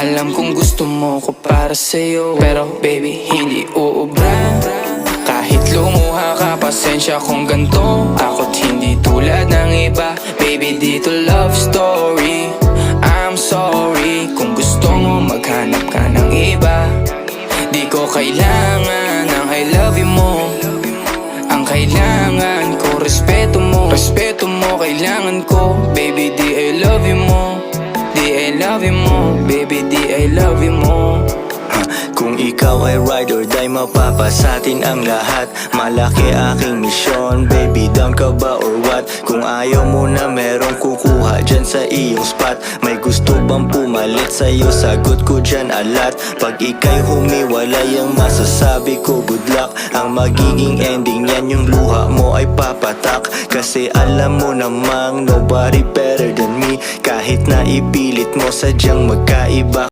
Alam kong gusto mo ko para sa'yo, pero baby hindi uubra. Kahit lumuha ka, pasensya kung ganto. Ako't hindi tulad ng iba. Baby dito love story. I'm sorry kung gusto mo maghanap ka ng iba. Di ko kailangan ng I love you mo. Ang kailangan ko respeto mo. Respeto mo kailangan ko. Baby di I love you mo. Di I love you mo. Baby di I love you mo. Kung ikaw ay ride or die, mapapasatin ang lahat. Malaki aking misyon, baby down ka ba or what? Kung ayaw mo na merong kukuha dyan sa iyong spot. May gusto bang pumalit sa'yo? Sagot ko dyan alat. Pag ika'y humiwalay, ang masasabi ko good luck. Ang magiging ending yan, yung luha mo ay papatak. Kasi alam mo namang nobody better than me. Kahit na ipilit mo sadyang magkaiba.